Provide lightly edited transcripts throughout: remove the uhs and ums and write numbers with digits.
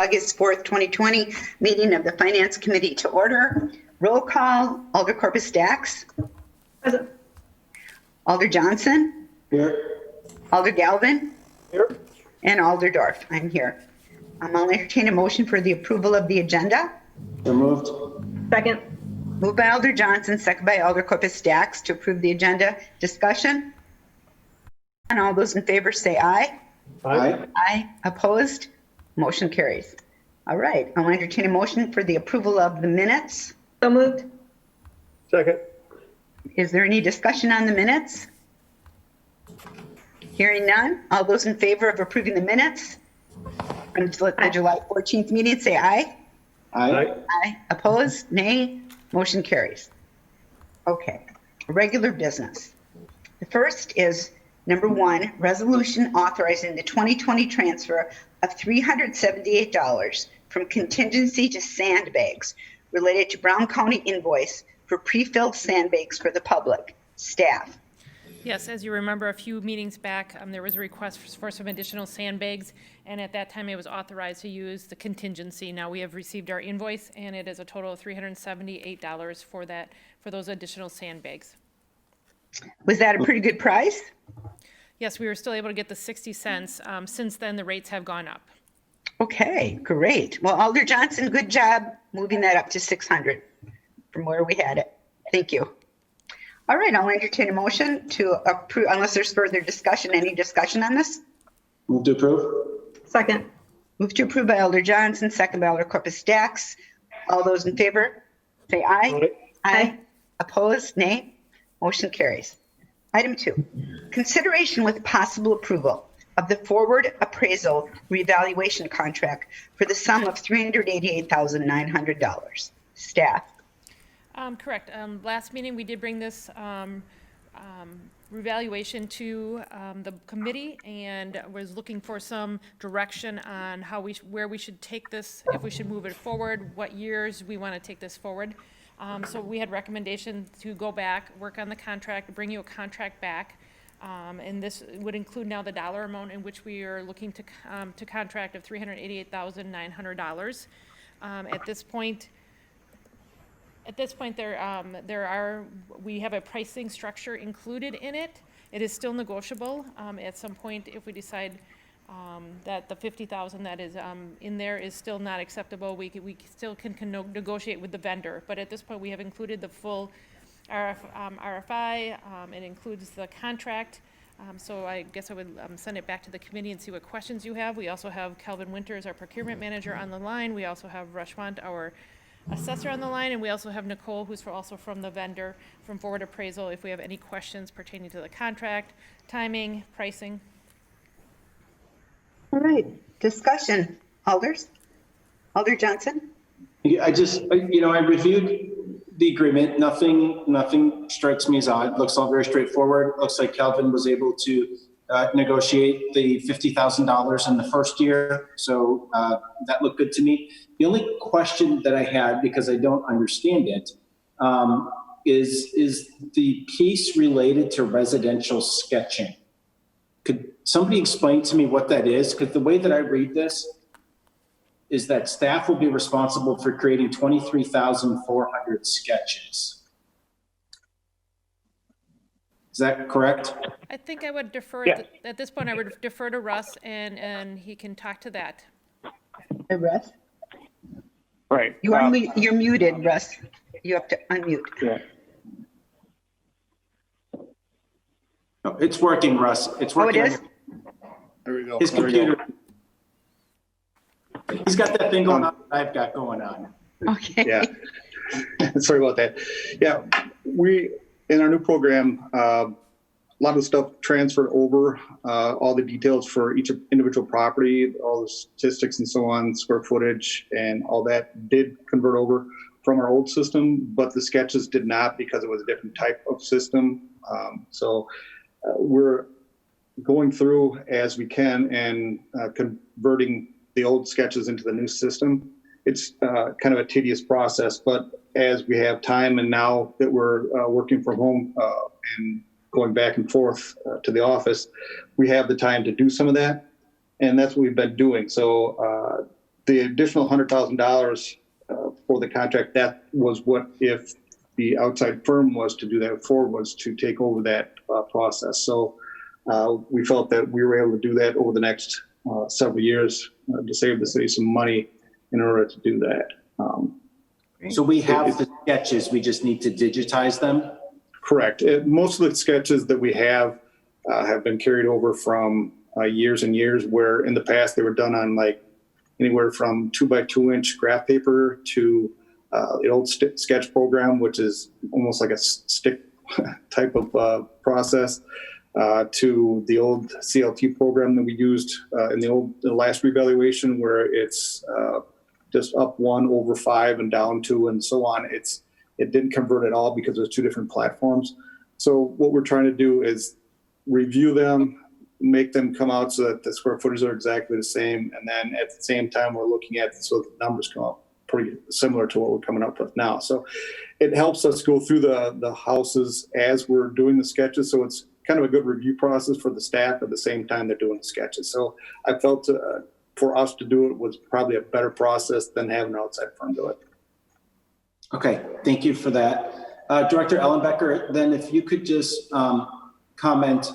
August 4th, 2020, meeting of the Finance Committee to order. Roll call, Alder Corpus Dax. Present. Alder Johnson. Here. Alder Galvin. Here. And Alder Dorf. I'm here. I'll entertain a motion for the approval of the agenda. So moved. Second. Moved by Alder Johnson, second by Alder Corpus Dax to approve the agenda. Discussion? And all those in favor say aye. Aye. Aye. Opposed? Motion carries. All right. I'll entertain a motion for the approval of the minutes. So moved. Second. Is there any discussion on the minutes? Hearing none. All those in favor of approving the minutes from the July 14th meeting, say aye. Aye. Aye. Opposed? Nay. Motion carries. Okay. Regular business. The first is number 1, resolution authorizing the 2020 transfer of $378 from contingency to sandbags related to Brown County invoice for pre-filled sandbags for the public. Staff. Yes, as you remember, a few meetings back, there was a request for some additional sandbags, and at that time it was authorized to use the contingency. Now we have received our invoice, and it is a total of $378 for those additional sandbags. Was that a pretty good price? Yes, we were still able to get the 60 cents. Since then, the rates have gone up. Okay, great. Well, Alder Johnson, good job moving that up to 600 from where we had it. Thank you. All right, I'll entertain a motion to approve, unless there's further discussion. Any discussion on this? Move to approve. Second. Move to approve by Alder Johnson, second by Alder Corpus Dax. All those in favor, say aye. Aye. Opposed, nay. Motion carries. Item 2, consideration with possible approval of the forward appraisal revaluation contract for the sum of $388,900. Staff. Correct. Last meeting, we did bring this revaluation to the committee and was looking for some direction on where we should take this, if we should move it forward, what years we want to take this forward. So we had recommendation to go back, work on the contract, bring you a contract back. And this would include now the dollar amount in which we are looking to contract of $388,900. At this point, we have a pricing structure included in it. It is still negotiable. At some point, if we decide that the $50,000 that is in there is still not acceptable, we still can negotiate with the vendor. But at this point, we have included the full RFI. It includes the contract. So I guess I would send it back to the committee and see what questions you have. We also have Calvin Winters, our procurement manager, on the line. We also have Rashwant, our assessor, on the line, and we also have Nicole, who's also from the vendor from Forward Appraisal, if we have any questions pertaining to the contract, timing, pricing. All right, discussion. Alders? Alder Johnson? I reviewed the agreement. Nothing strikes me as odd. It looks all very straightforward. It looks like Calvin was able to negotiate the $50,000 in the first year. So that looked good to me. The only question that I had, because I don't understand it, is the piece related to residential sketching. Could somebody explain to me what that is? Because the way that I read this is that staff will be responsible for creating 23,400 sketches. Is that correct? I think I would defer, at this point, I would defer to Russ, and he can talk to that. Hey, Russ? Right. You're muted, Russ. You have to unmute. Yeah. No, it's working, Russ. It's working. Oh, it is? There we go. His computer. He's got that thing going on that I've got going on. Okay. Yeah. Sorry about that. Yeah, we, in our new program, a lot of stuff transferred over, all the details for each individual property, all the statistics and so on, square footage, and all that did convert over from our old system, but the sketches did not, because it was a different type of system. So we're going through as we can and converting the old sketches into the new system. It's kind of a tedious process, but as we have time, and now that we're working from home and going back and forth to the office, we have the time to do some of that, and that's what we've been doing. So the additional $100,000 for the contract, that was what if the outside firm was to do that for, was to take over that process. So we felt that we were able to do that over the next several years to save the city some money in order to do that. So we have the sketches, we just need to digitize them? Correct. Most of the sketches that we have been carried over from years and years, where in the past they were done on like anywhere from 2x2 inch graph paper to the old sketch program, which is almost like a stick type of process, to the old CLT program that we used in the last revaluation, where it's just up 1 over 5 and down 2 and so on. It didn't convert at all because there's 2 different platforms. So what we're trying to do is review them, make them come out so that the square footage are exactly the same. And then at the same time, we're looking at so the numbers come up pretty similar to what we're coming up with now. So it helps us go through the houses as we're doing the sketches. So it's kind of a good review process for the staff at the same time they're doing the sketches. So I felt for us to do it was probably a better process than having an outside firm do it. Okay, thank you for that. Director Ellenbecker, then if you could just comment.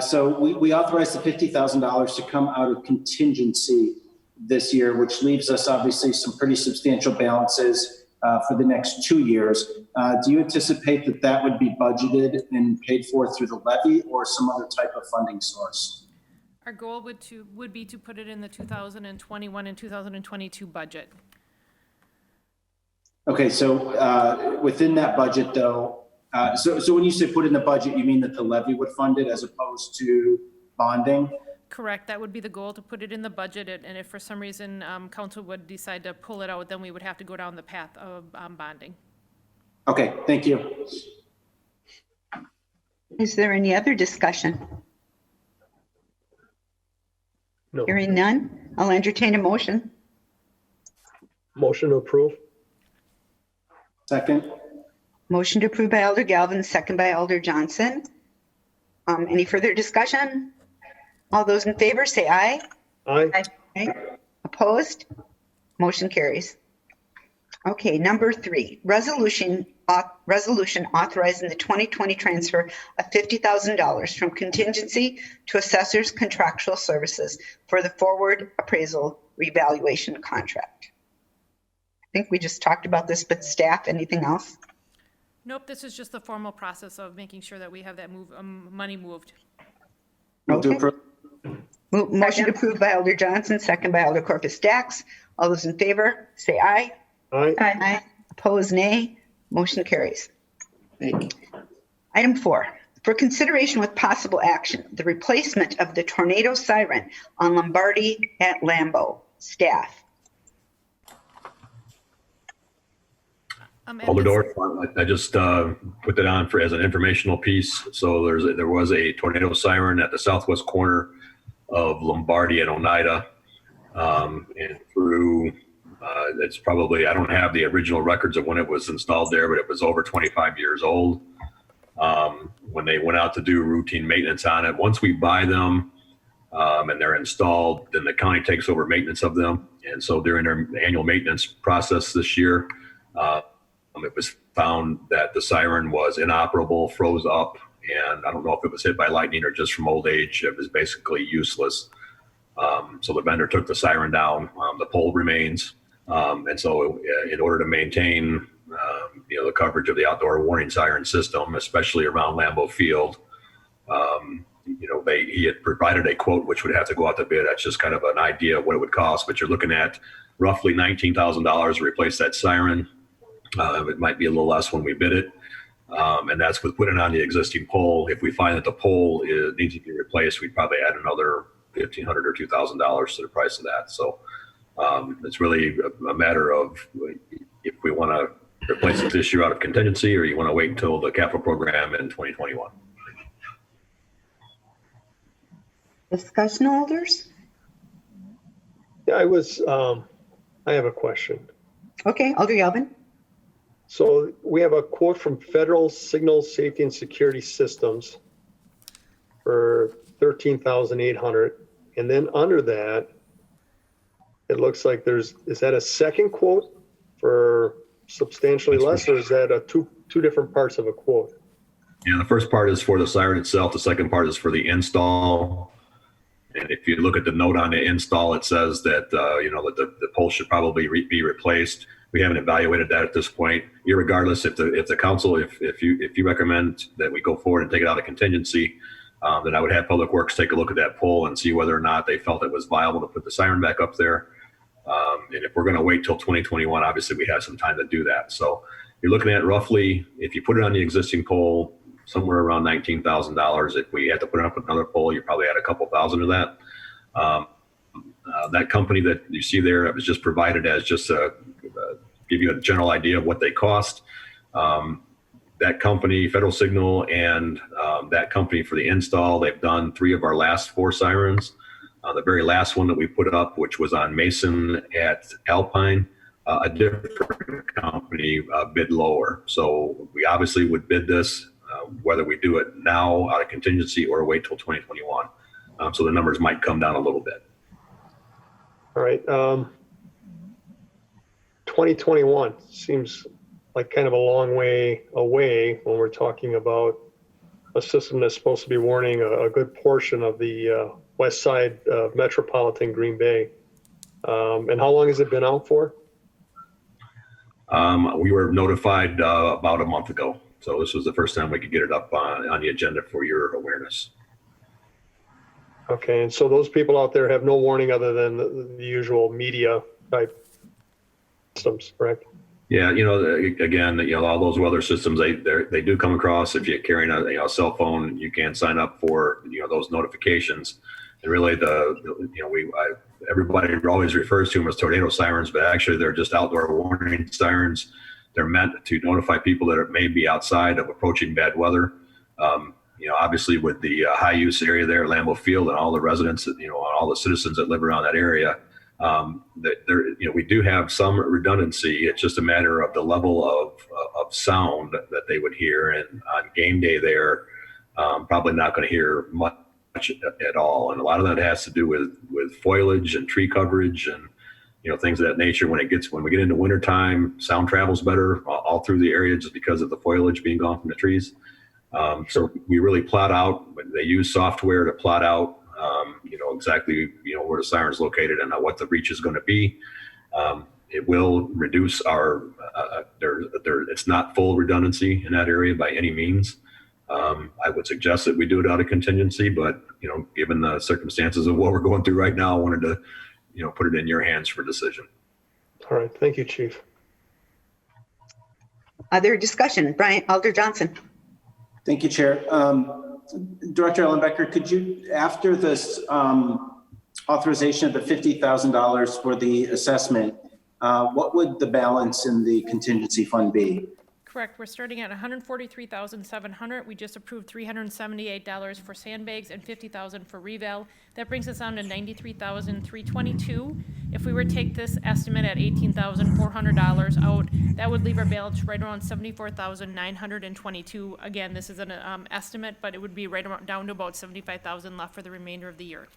So we authorized the $50,000 to come out of contingency this year, which leaves us obviously some pretty substantial balances for the next 2 years. Do you anticipate that would be budgeted and paid for through the levy or some other type of funding source? Our goal would be to put it in the 2021 and 2022 budget. Okay, so within that budget though, so when you say put in the budget, you mean that the levy would fund it as opposed to bonding? Correct, that would be the goal, to put it in the budget, and if for some reason council would decide to pull it out, then we would have to go down the path of bonding. Okay, thank you. Is there any other discussion? No. Hearing none, I'll entertain a motion. Motion to approve? Second? Motion to approve by Alder Galvin, second by Alder Johnson. Any further discussion? All those in favor say aye. Aye. Aye. Opposed? Motion carries. Okay, number 3, resolution authorizing the 2020 transfer of $50,000 from contingency to assessor's contractual services for the forward appraisal revaluation contract. I think we just talked about this, but staff, anything else? Nope, this is just the formal process of making sure that we have that money moved. Move to Okay. approve. Motion approved by Alder Johnson, second by Alder Corpus Dax. All those in favor, say aye. Aye. Aye. Opposed, nay. Motion carries. Thank you. Item 4, for consideration with possible action, the replacement of the tornado siren on Lombardi at Lambeau. Staff. At Alder this- Dorf, I just put that on as an informational piece. So there was a tornado siren at the southwest corner of Lombardi and Oneida, and through it's probably, I don't have the original records of when it was installed there, but it was over 25 years old. When they went out to do routine maintenance on it, once we buy them and they're installed, then the county takes over maintenance of them. And so during their annual maintenance process this year, it was found that the siren was inoperable, froze up, and I don't know if it was hit by lightning or just from old age. It was basically useless. So the vendor took the siren down. The pole remains. And so in order to maintain, the coverage of the outdoor warning siren system, especially around Lambeau Field, he had provided a quote which would have to go out to bid. That's just kind of an idea of what it would cost, but you're looking at roughly $19,000 to replace that siren. It might be a little less when we bid it. And that's with putting on the existing pole. If we find that the pole needs to be replaced, we'd probably add another $1,500 or $2,000 to the price of that. So it's really a matter of if we want to replace this issue out of contingency, or you want to wait until the capital program in 2021. Discussion, Alders? Yeah, I have a question. Okay, Alder Galvin. So we have a quote from Federal Signal Safety and Security Systems for $13,800. And then under that, it looks like is that a second quote for substantially less, or is that two different parts of a quote? Yeah, the first part is for the siren itself. The second part is for the install. And if you look at the note on the install, it says that, that the pole should probably be replaced. We haven't evaluated that at this point. Irregardless, if the council, if you recommend that we go forward and take it out of contingency, then I would have Public Works take a look at that pole and see whether or not they felt it was viable to put the siren back up there. And if we're going to wait till 2021, obviously we have some time to do that. So you're looking at roughly, if you put it on the existing pole, somewhere around $19,000. If we had to put up another pole, you probably add a couple thousand to that. That company that you see there, it was just provided as just give you a general idea of what they cost. That company, Federal Signal, and that company for the install, they've done 3 of our last 4 sirens. The very last one that we put up, which was on Mason at Alpine, a different company bid lower. So we obviously would bid this, whether we do it now out of contingency or wait till 2021. So the numbers might come down a little bit. All right. 2021 seems like kind of a long way away when we're talking about a system that's supposed to be warning a good portion of the west side of metropolitan Green Bay. And how long has it been out for? We were notified about a month ago. So this was the first time we could get it up on the agenda for your awareness. Okay, and so those people out there have no warning other than the usual media type systems, correct? Yeah, again, all those weather systems, they do come across. If you're carrying a cell phone, you can sign up for those notifications. And really, everybody always refers to them as tornado sirens, but actually they're just outdoor warning sirens. They're meant to notify people that may be outside of approaching bad weather. Obviously with the high use area there, Lambeau Field, and all the residents, all the citizens that live around that area, we do have some redundancy. It's just a matter of the level of sound that they would hear. And on game day there, probably not going to hear much at all. And a lot of that has to do with foliage and tree coverage and things of that nature. When we get into wintertime, sound travels better all through the area just because of the foliage being gone from the trees. So we really plot out. They use software to plot out, exactly where the siren's located and what the reach is going to be. It will reduce our. It's not full redundancy in that area by any means. I would suggest that we do it out of contingency, but given the circumstances of what we're going through right now, I wanted to put it in your hands for decision. All right, thank you, Chief. Other discussion? Brian Alder Johnson. Thank you, Chair. Director Ellenbecker, could you, after this authorization of the $50,000 for the assessment, what would the balance in the contingency fund be? Correct. We're starting at $143,700. We just approved $378 for sandbags and $50,000 for reval. That brings us down to $93,322. If we were to take this estimate at $18,400 out, that would leave our balance right around $74,922. Again, this is an estimate, but it would be right around down to about $75,000 left for the remainder of the year.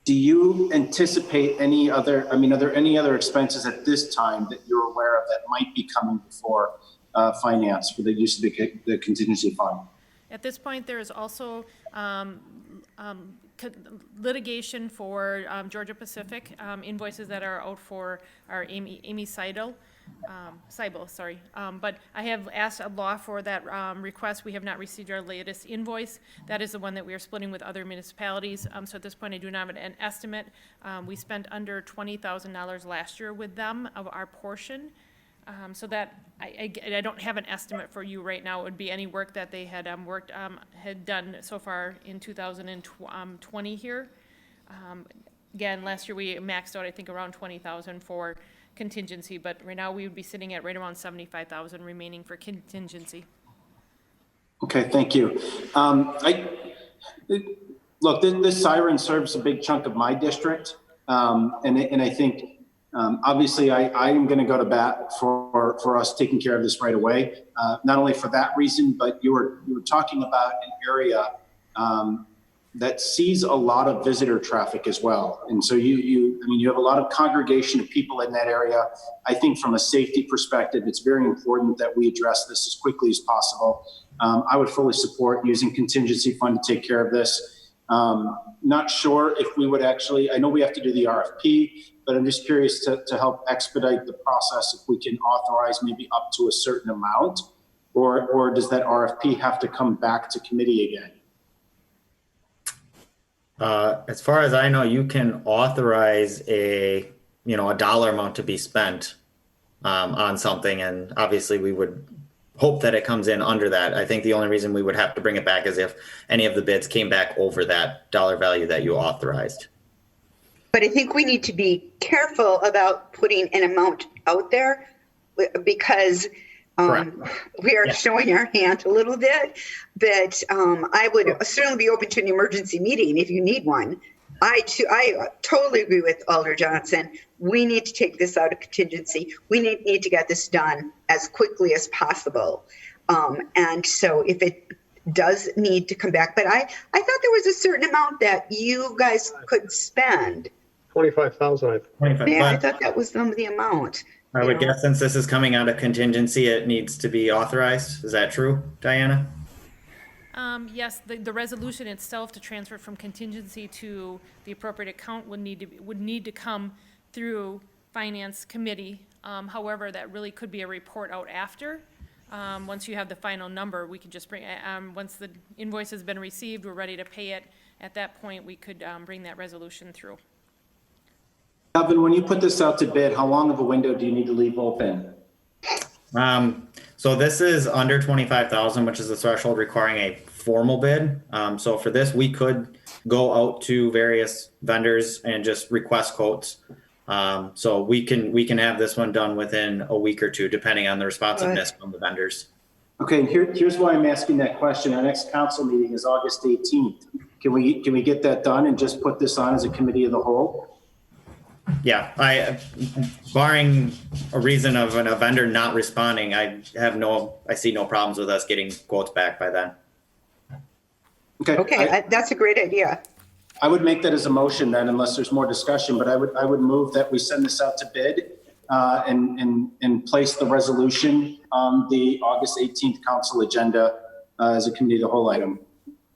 Do you anticipate any other, are there any other expenses at this time that you're aware of that might be coming before finance for the use of the contingency fund? At this point, there is also litigation for Georgia Pacific, invoices that are out for our Amy Seibel, sorry. But I have asked a law for that request. We have not received our latest invoice. That is the one that we are splitting with other municipalities. So at this point, I do not have an estimate. We spent under $20,000 last year with them of our portion. So that I don't have an estimate for you right now. It would be any work that they had had done so far in 2020 here. Again, last year we maxed out, I think, around 20,000 for contingency, but right now we would be sitting at right around 75,000 remaining for contingency. Okay, thank you. Look, this siren serves a big chunk of my district, and I think obviously I am going to go to bat for us taking care of this right away. Not only for that reason, but you were talking about an area that sees a lot of visitor traffic as well. And so you have a lot of congregation of people in that area. I think from a safety perspective, it's very important that we address this as quickly as possible. I would fully support using contingency fund to take care of this. Not sure if we would actually, I know we have to do the RFP, but I'm just curious to help expedite the process if we can authorize maybe up to a certain amount, or does that RFP have to come back to committee again? As far as I know, you can authorize a dollar amount to be spent on something, and obviously we would hope that it comes in under that. I think the only reason we would have to bring it back is if any of the bids came back over that dollar value that you authorized. But I think we need to be careful about putting an amount out there because we are showing our hand a little bit. But I would certainly be open to an emergency meeting if you need one. I totally agree with Alder Johnson. We need to take this out of contingency. We need to get this done as quickly as possible. And so if it does need to come back, but I thought there was a certain amount that you guys could spend. 25,000, I think. 25. Yeah, I But thought that was some of the amount. I would guess since this is coming out of contingency, it needs to be authorized. Is that true, Diana? Yes, the resolution itself to transfer from contingency to the appropriate account would need to come through Finance Committee. However, that really could be a report out after. Once you have the final number, we could just bring, once the invoice has been received, we're ready to pay it. At that point, we could bring that resolution through. Calvin, when you put this out to bid, how long of a window do you need to leave open? So this is under 25,000, which is the threshold requiring a formal bid. So for this, we could go out to various vendors and just request quotes. So we can have this one done within a week or two, depending on the responsiveness from the vendors. Okay, here's why I'm asking that question. Our next council meeting is August 18th. Can we get that done and just put this on as a committee of the whole? Yeah, barring a reason of a vendor not responding, I see no problems with us getting quotes back by then. Okay, that's a great idea. I would make that as a motion then, unless there's more discussion, but I would move that we send this out to bid and place the resolution on the August 18th council agenda as a committee of the whole item.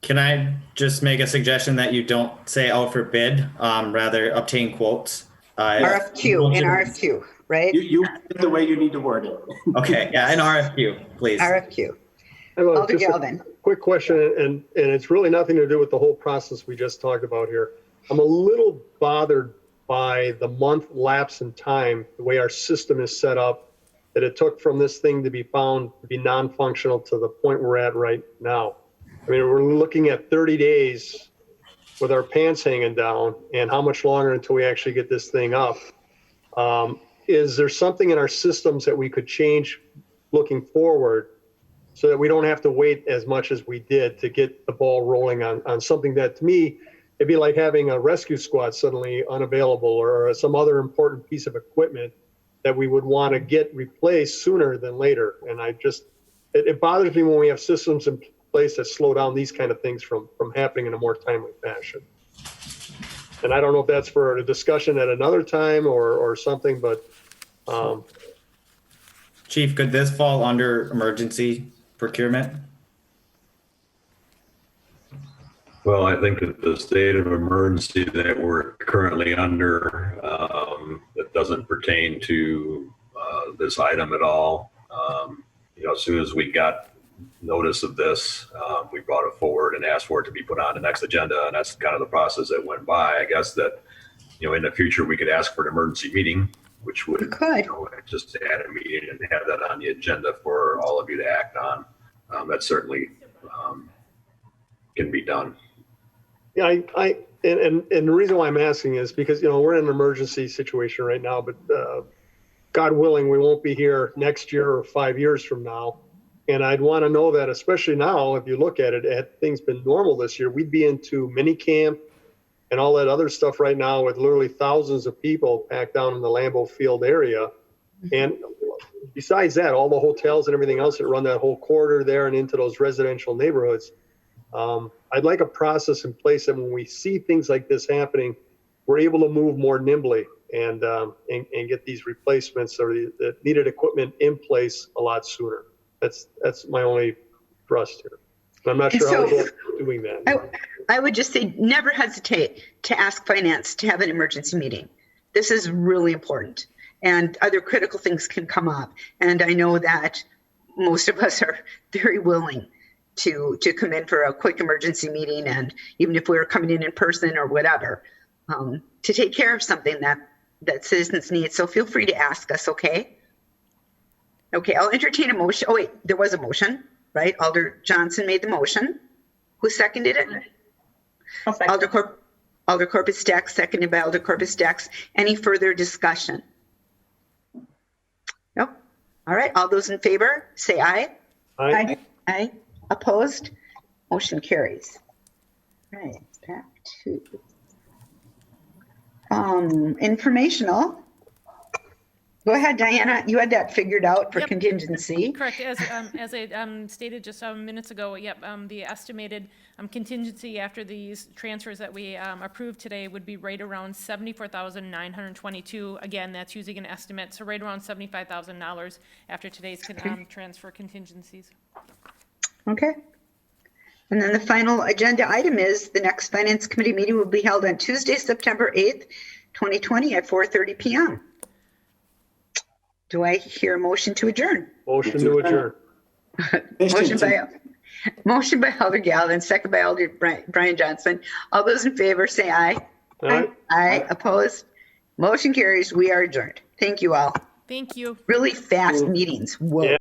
Can I just make a suggestion that you don't say out for bid, rather obtain quotes? RFQ, right? You the way you need to word it. Okay, yeah, an RFQ, please. RFQ. I have Alder just a Galvin. quick question, and it's really nothing to do with the whole process we just talked about here. I'm a little bothered by the month lapse in time, the way our system is set up, that it took from this thing to be found to be non-functional to the point we're at right now. I mean, we're looking at 30 days with our pants hanging down, and how much longer until we actually get this thing up? Is there something in our systems that we could change looking forward so that we don't have to wait as much as we did to get the ball rolling on something that, to me, it'd be like having a rescue squad suddenly unavailable or some other important piece of equipment that we would want to get replaced sooner than later. And it bothers me when we have systems in place that slow down these kind of things from happening in a more timely fashion. And I don't know if that's for a discussion at another time or something, but Chief, could this fall under emergency procurement? Well, I think that the state of emergency that we're currently under, that doesn't pertain to this item at all. As soon as we got notice of this, we brought it forward and asked for it to be put on the next agenda, and that's kind of the process that went by. I guess that, in the future, we could ask for an emergency meeting, which would just add a meeting and have that on the agenda for all of you to act on. That certainly can be done. yeah, and the reason why I'm asking is because, we're in an emergency situation right now, but God willing, we won't be here next year or 5 years from now. And I'd want to know that, especially now, if you look at it, had things been normal this year, we'd be into mini camp and all that other stuff right now with literally thousands of people packed down in the Lambeau Field area. And besides that, all the hotels and everything else that run that whole corridor there and into those residential neighborhoods, I'd like a process in place that when we see things like this happening, we're able to move more nimbly and get these replacements or the needed equipment in place a lot sooner. That's my only thrust here. And I'm not And sure how so- we're doing that. I would just say never hesitate to ask finance to have an emergency meeting. This is really important, and other critical things can come up. And I know that most of us are very willing to come in for a quick emergency meeting, and even if we were coming in person or whatever, to take care of something that citizens need. So feel free to ask us, okay? Okay, I'll entertain a motion. Oh wait, there was a motion, right? Alder Johnson made the motion. Who seconded it? I'll second. Alder Corpus Dax, seconded by Alder Corpus Dax. Any further discussion? Nope. All right, all those in favor, say aye. Aye. Aye. Opposed? Motion carries. All right, back to informational. Go ahead, Diana. You had that figured out for Yep. contingency. Correct, as I stated just minutes ago, yep, the estimated contingency after these transfers that we approved today would be right around $74,922. Again, that's using an estimate, so right around $75,000 after today's transfer contingencies. Okay. And then the final agenda item is the next Finance Committee meeting will be held on Tuesday, September 8th, 2020 at 4:30 PM. Do I hear a motion to adjourn? Motion to adjourn. Motion by Alder Galvin, second by Alder Brian Johnson. All those in favor say aye. Aye. Aye. Opposed? Motion carries. We are adjourned. Thank you all. Thank you. Really fast meetings. Whoa. Yeah.